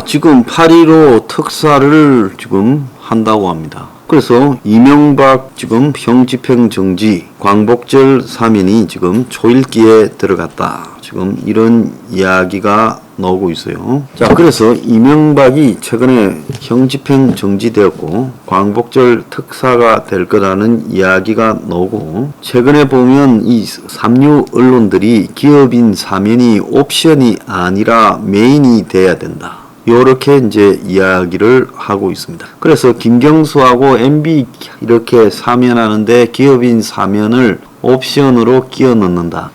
자, 지금 8.15 특사를 지금 한다고 합니다. 그래서 이명박 지금 형집행정지 광복절 사면이 지금 초읽기에 들어갔다. 지금 이런 이야기가 나오고 있어요. 자, 그래서 이명박이 최근에 형집행 정지되었고 광복절 특사가 될 거라는 이야기가 나오고, 최근에 보면 이 삼류 언론들이 기업인 사면이 옵션이 아니라 메인이 돼야 된다, 요렇게 이제 이야기를 하고 있습니다. 그래서 김경수하고 MB 이렇게 사면하는데 기업인 사면을 옵션으로 끼워 넣는다.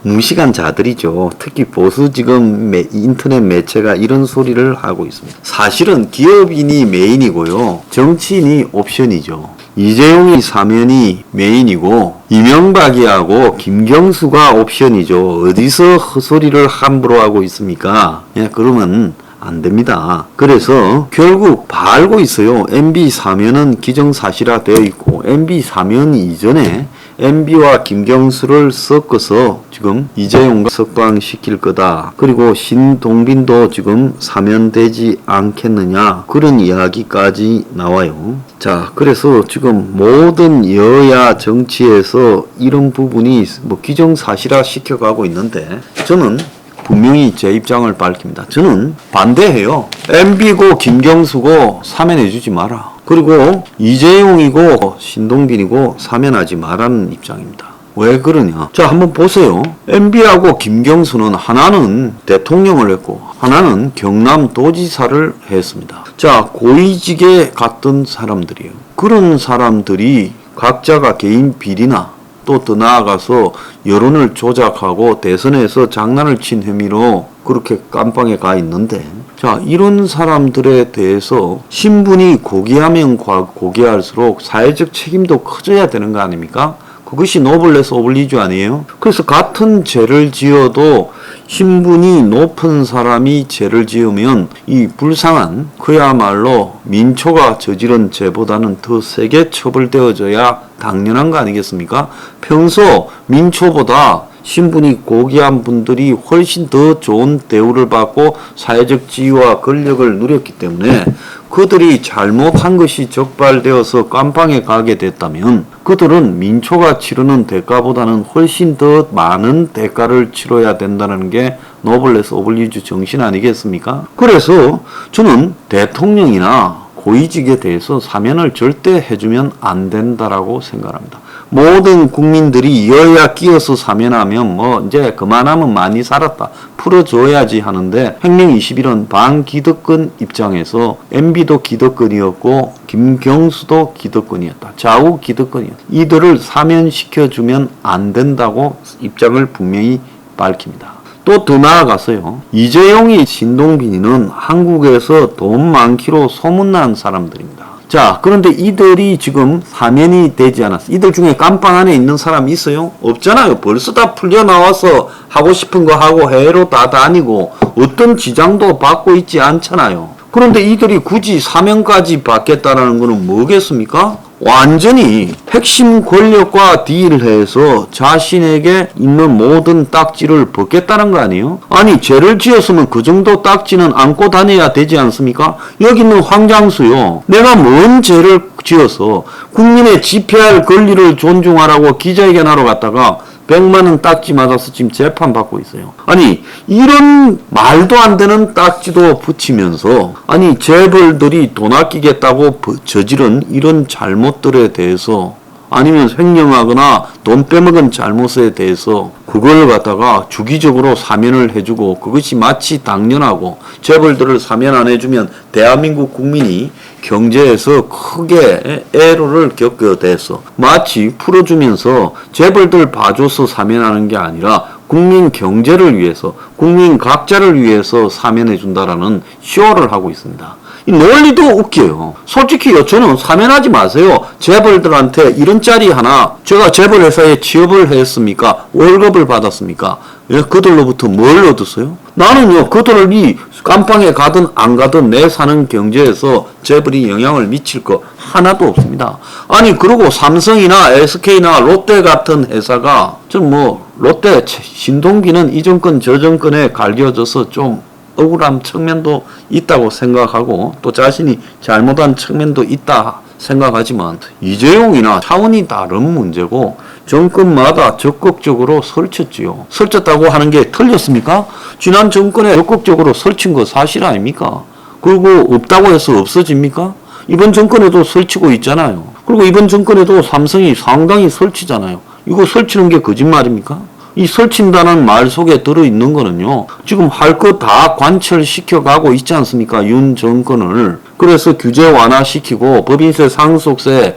무식한 자들이죠. 특히 보수 지금 인터넷 매체가 이런 소리를 하고 있습니다. 사실은 기업인이 메인이고요, 정치인이 옵션이죠. 이재용이 사면이 메인이고 이명박이하고 김경수가 옵션이죠. 어디서 헛소리를 함부로 하고 있습니까? 예, 그러면 안 됩니다. 그래서 결국 다 알고 있어요. MB 사면은 기정사실화 되어 있고, MB 사면 이전에 MB와 김경수를 섞어서 지금 이재용과 석방시킬 거다. 그리고 신동빈도 지금 사면되지 않겠느냐, 그런 이야기까지 나와요. 자, 그래서 지금 모든 여야 정치에서 이런 부분이 뭐 기정사실화 시켜가고 있는데, 저는 분명히 제 입장을 밝힙니다. 저는 반대해요. MB고 김경수고 사면해주지 마라. 그리고 이재용이고 신동빈이고 사면하지 말라는 입장입니다. 왜 그러냐? 자, 한번 보세요. MB하고 김경수는 하나는 대통령을 했고 하나는 경남도지사를 했습니다. 자, 고위직에 갔던 사람들이에요. 그런 사람들이 각자가 개인 비리나 또 더 나아가서 여론을 조작하고 대선에서 장난을 친 혐의로 그렇게 깜빵에 가 있는데, 자, 이런 사람들에 대해서 신분이 고귀하면 고귀할수록 사회적 책임도 커져야 되는 거 아닙니까? 그것이 노블레스 오블리주 아니에요? 그래서 같은 죄를 지어도 신분이 높은 사람이 죄를 지으면 이 불쌍한, 그야말로 민초가 저지른 죄보다는 더 세게 처벌되어져야 당연한 거 아니겠습니까? 평소 민초보다 신분이 고귀한 분들이 훨씬 더 좋은 대우를 받고 사회적 지위와 권력을 누렸기 때문에 그들이 잘못한 것이 적발되어서 깜빵에 가게 됐다면 그들은 민초가 치르는 대가보다는 훨씬 더 많은 대가를 치러야 된다는 게 노블레스 오블리주 정신 아니겠습니까? 그래서 저는 대통령이나 고위직에 대해서 사면을 절대 해주면 안 된다라고 생각합니다. 모든 국민들이 여야 끼어서 사면하면 뭐 이제 그만하면 많이 살았다, 풀어줘야지 하는데, 혁명 21은 반기득권 입장에서 MB도 기득권이었고 김경수도 기득권이었다, 좌우 기득권이었다, 이들을 사면시켜주면 안 된다고 입장을 분명히 밝힙니다. 또 더 나아가서요, 이재용이 신동빈이는 한국에서 돈 많기로 소문난 사람들입니다. 자, 그런데 이들이 지금 사면이 되지 않았어. 이들 중에 깜빵 안에 있는 사람이 있어요? 없잖아요. 벌써 다 풀려 나와서 하고 싶은 거 하고 해외로 다 다니고 어떤 지장도 받고 있지 않잖아요. 그런데 이들이 굳이 사면까지 받겠다라는 거는 뭐겠습니까? 완전히 핵심 권력과 딜해서 자신에게 있는 모든 딱지를 벗겠다는 거 아니에요? 아니, 죄를 지었으면 그 정도 딱지는 안고 다녀야 되지 않습니까? 여기 있는 황장수요, 내가 뭔 죄를 지어서 국민의 집회할 권리를 존중하라고 기자회견하러 갔다가 100만원 딱지 맞아서 지금 재판받고 있어요. 아니, 이런 말도 안 되는 딱지도 붙이면서, 아니, 재벌들이 돈 아끼겠다고 저지른 이런 잘못들에 대해서, 아니면 횡령하거나 돈 빼먹은 잘못에 대해서 그걸 갖다가 주기적으로 사면을 해주고, 그것이 마치 당연하고, 재벌들을 사면 안 해주면 대한민국 국민이 경제에서 크게 애로를 겪게 돼서 마치 풀어주면서 재벌들 봐줘서 사면하는 게 아니라 국민 경제를 위해서, 국민 각자를 위해서 사면해준다라는 쇼를 하고 있습니다. 이 논리도 웃겨요. 솔직히요, 저는 사면하지 마세요. 재벌들한테 이런 짤이 하나, 제가 재벌 회사에 취업을 했습니까? 월급을 받았습니까? 예, 그들로부터 뭘 얻었어요? 나는요, 그들이 깜빵에 가든 안 가든 내 사는 경제에서 재벌이 영향을 미칠 거 하나도 없습니다. 아니, 그리고 삼성이나 SK나 롯데 같은 회사가, 좀 롯데, 신동빈은 이 정권 저 정권에 갈려져서 좀 억울한 측면도 있다고 생각하고 또 자신이 잘못한 측면도 있다 생각하지만 이재용이나 차원이 다른 문제고 정권마다 적극적으로 설쳤지요. 설쳤다고 하는 게 틀렸습니까? 지난 정권에 적극적으로 설친 거 사실 아닙니까? 그리고 없다고 해서 없어집니까? 이번 정권에도 설치고 있잖아요. 그리고 이번 정권에도 삼성이 상당히 설치잖아요. 이거 설치는 게 거짓말입니까? 이 설친다는 말 속에 들어있는 거는요. 지금 할 거 다 관철시켜가고 있지 않습니까? 윤 정권을. 그래서 규제 완화시키고 법인세 상속세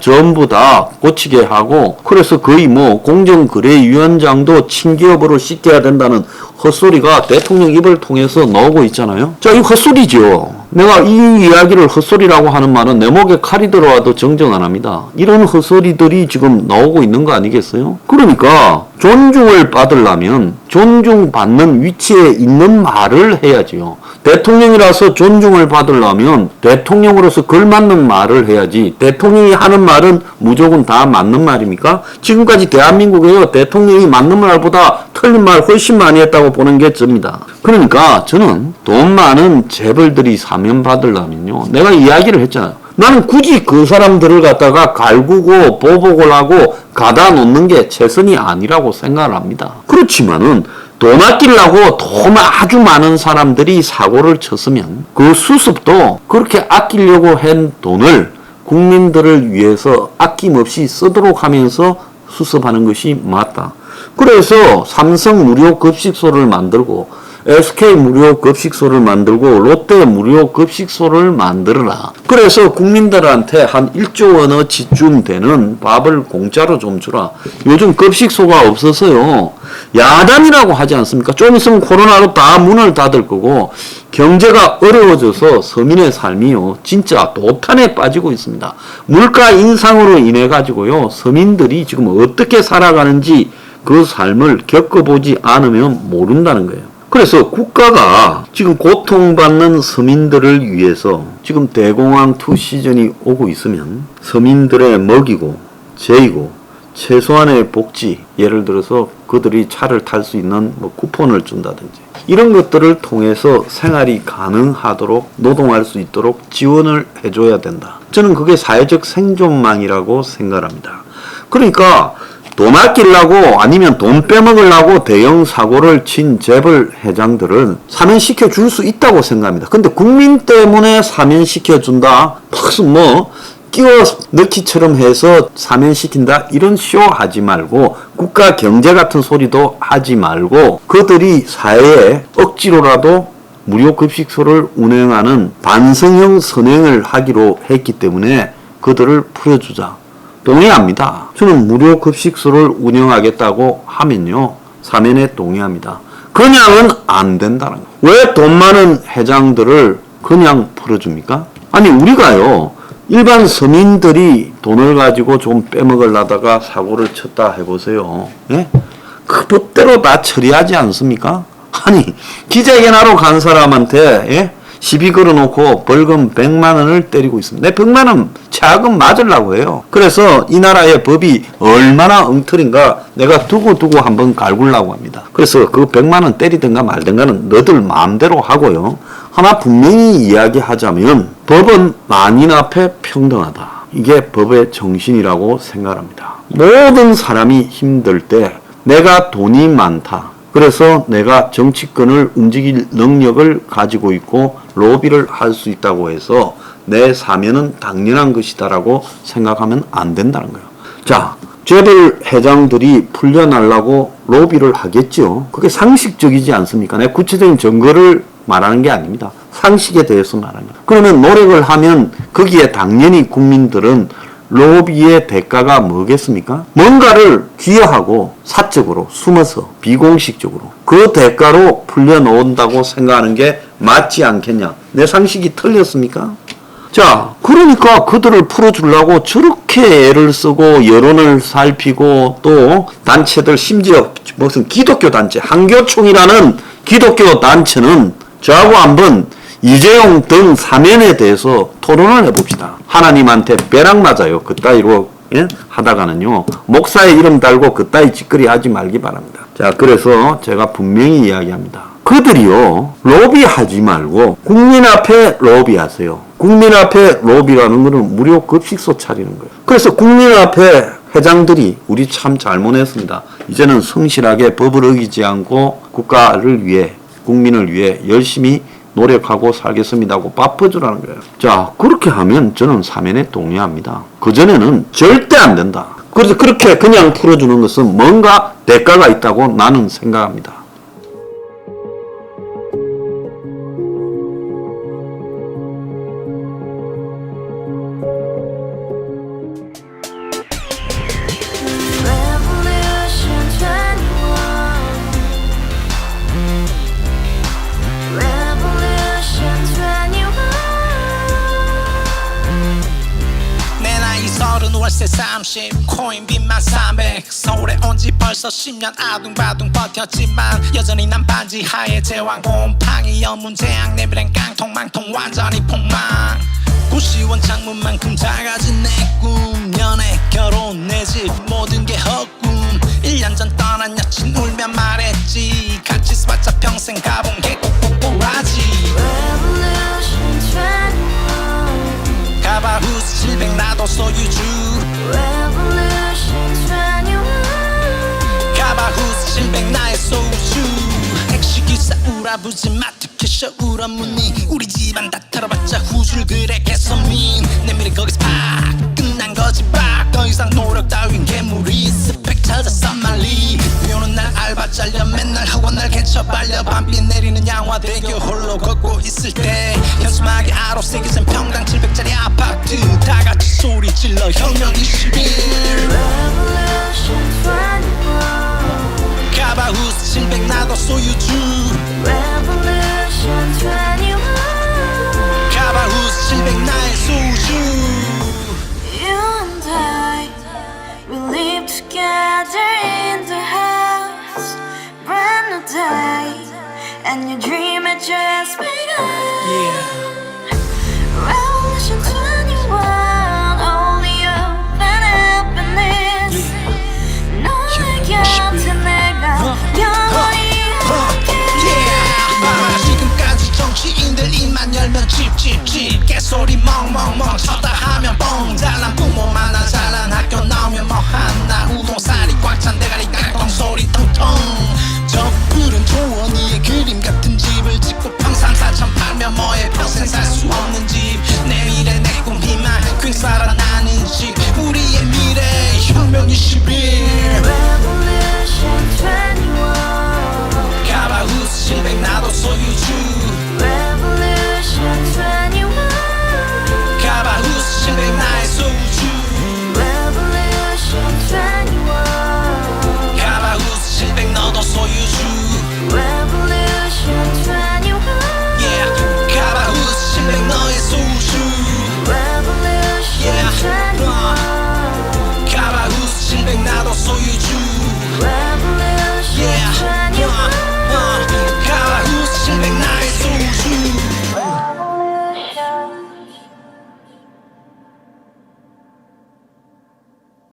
전부 다 고치게 하고 그래서 거의 뭐 공정거래위원장도 친기업으로 시켜야 된다는 헛소리가 대통령 입을 통해서 나오고 있잖아요. 자, 이거 헛소리죠. 내가 이 이야기를 헛소리라고 하는 말은 내 목에 칼이 들어와도 정정 안 합니다. 이런 헛소리들이 지금 나오고 있는 거 아니겠어요? 그러니까 존중을 받으려면 존중받는 위치에 있는 말을 해야지요. 대통령이라서 존중을 받으려면 대통령으로서 걸맞는 말을 해야지 대통령이 하는 말은 무조건 다 맞는 말입니까? 지금까지 대한민국에요. 대통령이 맞는 말보다 틀린 말 훨씬 많이 했다고 보는 게 접니다. 그러니까 저는 돈 많은 재벌들이 사면 받으려면요. 내가 이야기를 했잖아요. 나는 굳이 그 사람들을 갖다가 갈구고 보복을 하고 가다 놓는 게 최선이 아니라고 생각을 합니다. 그렇지만은 돈 아끼려고 돈 아주 많은 사람들이 사고를 쳤으면 그 수습도 그렇게 아끼려고 한 돈을 국민들을 위해서 아낌없이 쓰도록 하면서 수습하는 것이 맞다. 그래서 삼성 무료 급식소를 만들고 SK 무료 급식소를 만들고 롯데 무료 급식소를 만들어라. 그래서 국민들한테 한 1조 원어치쯤 되는 밥을 공짜로 좀 주라. 요즘 급식소가 없어서요. 야단이라고 하지 않습니까? 좀 있으면 코로나로 다 문을 닫을 거고 경제가 어려워져서 서민의 삶이요. 진짜 도탄에 빠지고 있습니다. 물가 인상으로 인해 가지고요. 서민들이 지금 어떻게 살아가는지 그 삶을 겪어보지 않으면 모른다는 거예요. 그래서 국가가 지금 고통받는 서민들을 위해서 지금 대공황2 시즌이 오고 있으면 서민들의 먹이고 재이고 최소한의 복지, 예를 들어서 그들이 차를 탈 수 있는 뭐 쿠폰을 준다든지 이런 것들을 통해서 생활이 가능하도록 노동할 수 있도록 지원을 해줘야 된다. 저는 그게 사회적 생존망이라고 생각합니다. 그러니까 돈 아끼려고 아니면 돈 빼먹으려고 대형 사고를 친 재벌 회장들은 사면시켜 줄 수 있다고 생각합니다. 근데 국민 때문에 사면시켜 준다? 무슨 뭐 끼워 넣기처럼 해서 사면시킨다? 이런 쇼 하지 말고 국가 경제 같은 소리도 하지 말고 그들이 사회에 억지로라도 무료 급식소를 운행하는 반성형 선행을 하기로 했기 때문에 그들을 풀어주자. 동의합니다. 저는 무료 급식소를 운영하겠다고 하면요. 사면에 동의합니다. 그냥은 안 된다는 거예요. 왜 돈 많은 회장들을 그냥 풀어줍니까? 아니 우리가요. 일반 서민들이 돈을 가지고 좀 빼먹으려다가 사고를 쳤다 해보세요. 예? 그 법대로 다 처리하지 않습니까? 아니 기자회견하러 간 사람한테 예? 시비 걸어놓고 벌금 100만 원을 때리고 있습니다. 내 100만 원 차금 맞으려고 해요. 그래서 이 나라의 법이 얼마나 엉터리인가 내가 두고 한번 갈구려고 합니다. 그래서 그 100만 원 때리든가 말든가는 너들 마음대로 하고요. 하나 분명히 이야기하자면 법은 만인 앞에 평등하다. 이게 법의 정신이라고 생각합니다. 모든 사람이 힘들 때 내가 돈이 많다. 그래서 내가 정치권을 움직일 능력을 가지고 있고 로비를 할 수 있다고 해서 내 사면은 당연한 것이다라고 생각하면 안 된다는 거예요. 자, 재벌 회장들이 풀려나려고 로비를 하겠죠. 그게 상식적이지 않습니까? 내 구체적인 증거를 말하는 게 아닙니다. 상식에 대해서 말하는 거예요. 그러면 노력을 하면 거기에 당연히 국민들은 로비의 대가가 뭐겠습니까? 뭔가를 기여하고 사적으로 숨어서 비공식적으로 그 대가로 풀려놓는다고 생각하는 게 맞지 않겠냐? 내 상식이 틀렸습니까? 자, 그러니까 그들을 풀어주려고 저렇게 애를 쓰고 여론을 살피고 또 단체들 심지어 무슨 기독교 단체 한교총이라는 기독교 단체는 저하고 한번 이재용 등 사면에 대해서 토론을 해봅시다. 하나님한테 벼락 맞아요. 그따위로 예? 하다가는요. 목사의 이름 달고 그따위 짓거리 하지 말기 바랍니다. 자, 그래서 제가 분명히 이야기합니다. 그들이요, 로비하지 말고 국민 앞에 로비하세요. 국민 앞에 로비라는 거는 무료 급식소 차리는 거예요. 그래서 국민 앞에 회장들이 우리 참 잘못했습니다. 이제는 성실하게 법을 어기지 않고 국가를 위해, 국민을 위해 열심히 노력하고 살겠습니다 하고 바꿔주라는 거예요. 자, 그렇게 하면 저는 사면에 동의합니다. 그전에는 절대 안 된다. 그래서 그렇게 그냥 풀어주는 것은 뭔가 대가가 있다고 나는 생각합니다. 월세 30 코인빚만 300 서울에 온 지 벌써 10년 아둥바둥 버텼지만 여전히 난 반지 하에 제왕 곰팡이 연문제약 내비랑 깡통망통 완전히 폭망 고시원 창문만큼 작아진 내 꿈 연애 결혼 내 집 모든 게 헛꿈 1년 전 떠난 여친 울며 말했지 같이 써봤자 평생 가본 게 꼭꼭꼭하지 가바후스 700 나도 소유주 가바후스 700 나의 소유주 택시기사 우라부지 마트 캐셔 울어무니 우리 집안 다 털어봤자 후줄 그래 개선민 내 미래 거기서 팍 끝난 거지 팍 더 이상 노력 따윈 괴물이 스펙 찾아서 말리 비오는 날 알바 잘려 맨날 학원 날 개쳐 발려 밤비 내리는 양화대교 홀로 걷고 있을 때 현수막에 아로 새겨진 평당 700짜리 아파트 다같이 소리 질러 혁명 21 가바후스 700 나도 소유주 가바후스 700 나의 소유주 Together in the house, brand new day, and your dream had just begun. Revolution 21, only open happiness. 너의 곁에 내가 영원히 함께. 지금까지 정치인들 입만 열면 찝찝찝 개소리 멍멍멍 쳤다 하면 뻥 잘난 부모 만나 잘난 학교 나오면 뭐 하나 우동살이 꽉 찬 대가리 깡통 소리 텅텅 저 푸른 초원위에 그림 같은 집을 짓고 평상 4천 팔면 뭐해 평생 살 수 없는 집 내 미래 내 꿈 희망 퀵 살아나는 집 우리의 미래 혁명 21 Revolution 21. 가바후스 700 나도 소유주 Revolution 21. 가바후스 700 나의 소유주 Revolution 21. 가바후스 700 너도 소유주